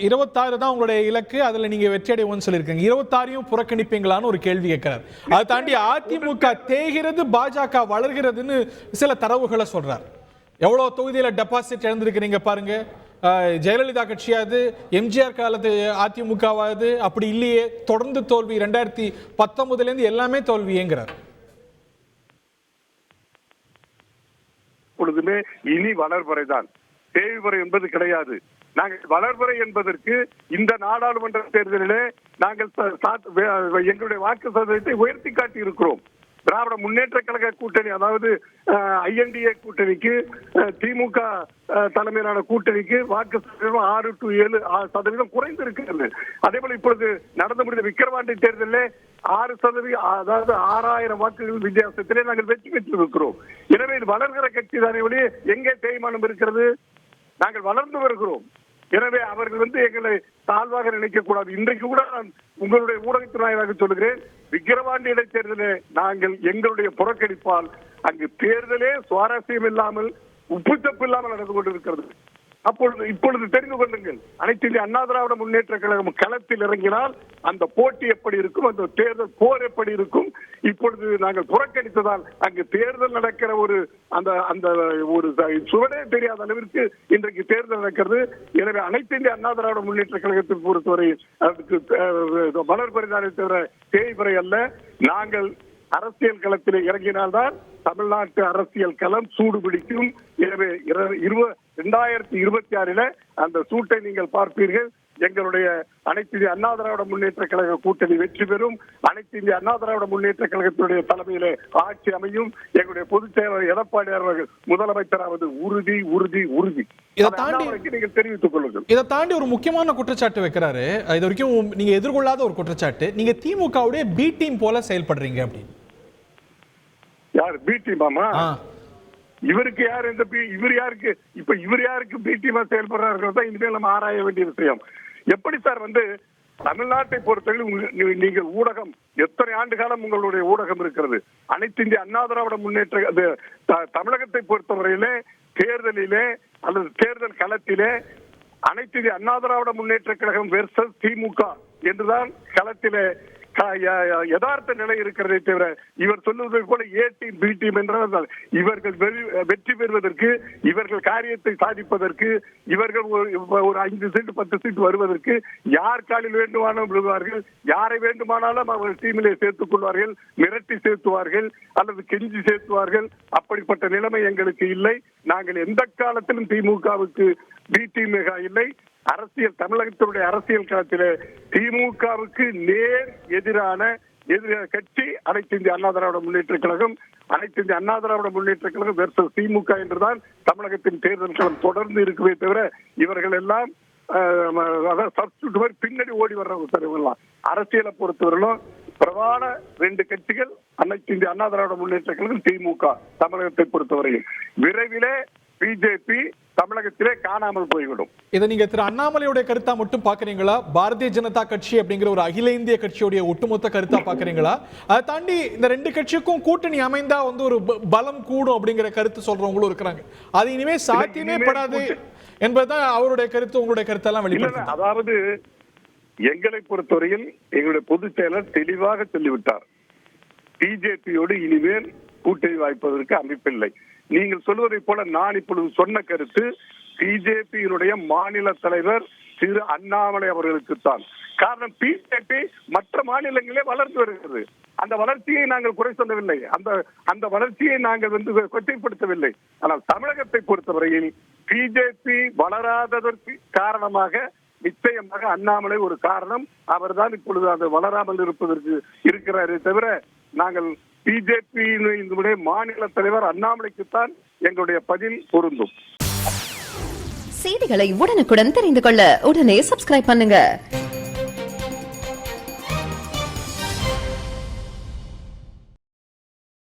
26 தான் உங்களுடைய இலக்கு, அதுல நீங்க வெற்றி அடைவோம்னு சொல்லியிருக்கீங்க. 26ஐயும் புறக்கணிப்பீங்களான்னு ஒரு கேள்வி கேட்கிறார். அதை தாண்டி அதிமுக தேய்கிறது, பாஜக வளர்கிறதுன்னு சில தரவுகளை சொல்றார். எவ்வளவு தொகுதியில டெபாசிட் இழந்திருக்கிறீங்க பாருங்க. ஜெயலலிதா கட்சியாது, எம்ஜிஆர் காலத்து அதிமுகவாது அப்படி இல்லையே, தொடர்ந்து தோல்வி. 2019 இருந்து எல்லாமே தோல்வியேங்கிறார். பொழுதுமே இனி வளர்பறைதான், தேய்வரை என்பது கிடையாது. நாங்கள் வளர்பறை என்பதற்கு இந்த நாடாளுமன்ற தேர்தலிலே நாங்கள் எங்களுடைய வாக்கு சதவீதத்தை உயர்த்தி காட்டி இருக்கிறோம். திராவிட முன்னேற்ற கழக கூட்டணி, அதாவது INDA கூட்டணிக்கு, திமுக தலைமையிலான கூட்டணிக்கு வாக்கு சதவீதம் 6 to 7% குறைந்து இருக்கிறது. அதே போல இப்பொழுது நடந்து முடிந்த விக்கிரவாண்டி தேர்தலிலே 6%, அதாவது 6000 வாக்குகள் வித்தியாசத்திலே நாங்கள் வெற்றி பெற்றிருக்கிறோம். எனவே இது வளர்கிற கட்சி தானே ஒழிய எங்கே தேய்மானம் இருக்கிறது? நாங்கள் வளர்ந்து வருகிறோம். எனவே அவர்கள் எங்களை தாழ்வாக நினைக்க கூடாது. இன்றைக்கு கூட நான் உங்களுடைய ஊடகத்தின் வாயிலாக சொல்லுகிறேன், விக்கிரவாண்டி இடைத்தேர்தலே நாங்கள் எங்களுடைய புறக்கணிப்பால் அங்கு தேர்தலே சுவாரஸ்யம் இல்லாமல், உப்புச்சப்பு இல்லாமல் நடந்து கொண்டிருக்கிறது. இப்பொழுது தெரிந்து கொள்ளுங்கள், அனைத்து இந்திய அண்ணா திராவிட முன்னேற்ற கழகம் களத்தில் இறங்கினால் அந்த போட்டி எப்படி இருக்கும், அந்த தேர்தல் போர் எப்படி இருக்கும். இப்பொழுது நாங்கள் புறக்கணித்ததால் அங்கு தேர்தல் நடக்கிற அந்த ஒரு சுவடே தெரியாத அளவிற்கு இன்றைக்கு தேர்தல் நடக்கிறது. எனவே அனைத்து இந்திய அண்ணா திராவிட முன்னேற்ற கழகத்தை பொறுத்தவரை அதுக்கு வளர்பறைதானே தவிர தேய்பறை அல்ல. நாங்கள் அரசியல் களத்தில் இறங்கினால்தான் தமிழ்நாட்டு அரசியல் களம் சூடு பிடிக்கும். எனவே 2026 அந்த சூட்டை நீங்கள் பார்ப்பீர்கள். எங்களுடைய அனைத்து இந்திய அண்ணா திராவிட முன்னேற்ற கழக கூட்டணி வெற்றி பெறும். அனைத்து இந்திய அண்ணா திராவிட முன்னேற்ற கழகத்தினுடைய தலைமையிலே ஆட்சி அமையும். எங்களுடைய பொதுச் செயலாளர் எடப்பாடி அவர்கள் முதலமைச்சராவது உறுதி உறுதி உறுதி. நீங்கள் தெரிவித்துக் கொள்ளுங்கள். இதை தாண்டி ஒரு முக்கியமான குற்றச்சாட்டு வைக்கிறாரு. இது வரைக்கும் நீங்க எதிர்கொள்ளாத ஒரு குற்றச்சாட்டு, நீங்க திமுகவுடைய பி டீம் போல செயல்படுறீங்க அப்படின்னு. யார் பி டீமாமா? இவருக்கு யார் இந்த இவர் யாருக்கு இவர் யாருக்கு பி டீமா செயல்படுறார்கள் தான் இனிமேல் நம்ம ஆராய வேண்டிய விஷயம். எப்படி சார் தமிழ்நாட்டை பொறுத்தவரை நீங்கள் ஊடகம் எத்தனை ஆண்டு காலம் உங்களுடைய ஊடகம் இருக்கிறது? அனைத்து இந்திய அண்ணா திராவிட முன்னேற்ற தமிழகத்தை பொறுத்தவரையிலே தேர்தலிலே அல்லது தேர்தல் களத்திலே அனைத்து இந்திய அண்ணா திராவிட முன்னேற்ற கழகம் வெர்சஸ் திமுக என்றுதான் களத்திலே யதார்த்த நிலை இருக்கிறதை தவிர இவர் சொல்லுவதை போல ஏ டீம் பி டீம் என்றால் இவர்கள் வெற்றி பெறுவதற்கு, இவர்கள் காரியத்தை சாதிப்பதற்கு, இவர்கள் ஒரு 5 சீட் 10 சீட் வருவதற்கு யார் காலில் வேண்டுமானாலும் விழுவார்கள், யாரை வேண்டுமானாலும் அவர்கள் டீமிலே சேர்த்துக் கொள்வார்கள், மிரட்டி சேர்த்துவார்கள் அல்லது கெஞ்சி சேர்த்துவார்கள். அப்படிப்பட்ட நிலைமை எங்களுக்கு இல்லை. நாங்கள் எந்த காலத்திலும் திமுகவுக்கு பி டீம் இல்லை. அரசியல் தமிழகத்தினுடைய அரசியல் களத்திலே திமுகவுக்கு நேர் எதிரான கட்சி அனைத்து இந்திய அண்ணா திராவிட முன்னேற்ற கழகம். அனைத்து இந்திய அண்ணா திராவிட முன்னேற்ற கழகம் வெர்சஸ் திமுக என்றுதான் தமிழகத்தின் தேர்தல் களம் தொடர்ந்து இருக்கவே தவிர இவர்கள் எல்லாம் பின்னாடி ஓடி வர்றவங்க. அரசியலை பொறுத்தவரையிலும் பிரதான 2 கட்சிகள் அனைத்து இந்திய அண்ணா திராவிட முன்னேற்ற கழகம், திமுக. தமிழகத்தை பொறுத்தவரையில் விரைவிலே பிஜேபி தமிழகத்திலே காணாமல் போய்விடும். இதை நீங்க திரு அண்ணாமலையுடைய கருத்தா மட்டும் பாக்குறீங்களா? பாரதிய ஜனதா கட்சி அப்படிங்கிற ஒரு அகில இந்திய கட்சியுடைய ஒட்டுமொத்த கருத்தா பாக்குறீங்களா? அதை தாண்டி இந்த 2 கட்சிக்கும் கூட்டணி அமைந்தா ஒரு பலம் கூடும் அப்படிங்கிற கருத்து சொல்றவங்களும் இருக்கிறாங்க. அது இனிமே சாத்தியமே படாது என்பதுதான் அவருடைய கருத்து. உங்களுடைய கருத்தெல்லாம் வெளிப்படுத்த, அதாவது எங்களை பொறுத்தவரையில் எங்களுடைய பொதுச் செயலர் தெளிவாக சொல்லிவிட்டார், பிஜேபியோடு இனிமேல் கூட்டணி வாய்ப்பதற்கு அமைப்பில்லை. நீங்கள் சொல்வதை போல நான் இப்பொழுது சொன்ன கருத்து பிஜேபியினுடைய மாநில தலைவர் திரு அண்ணாமலை அவர்களுக்குத்தான். காரணம், பிஜேபி மற்ற மாநிலங்களே வளர்ந்து வருகிறது. அந்த வளர்ச்சியை நாங்கள் குறை சொல்லவில்லை, அந்த வளர்ச்சியை நாங்கள் கொச்சைப்படுத்தவில்லை. ஆனால் தமிழகத்தை பொறுத்தவரையில் பிஜேபி வளராததற்கு காரணமாக நிச்சயமாக அண்ணாமலை ஒரு காரணம். அவர்தான் இப்பொழுது அது வளராமல் இருப்பதற்கு இருக்கிறாரே தவிர நாங்கள் பிஜேபியினுடைய மாநில தலைவர் அண்ணாமலைக்குத்தான் எங்களுடைய பதில் பொருந்தும். செய்திகளை உடனுக்குடன் தெரிந்து கொள்ள உடனே சப்ஸ்கிரைப் பண்ணுங்க.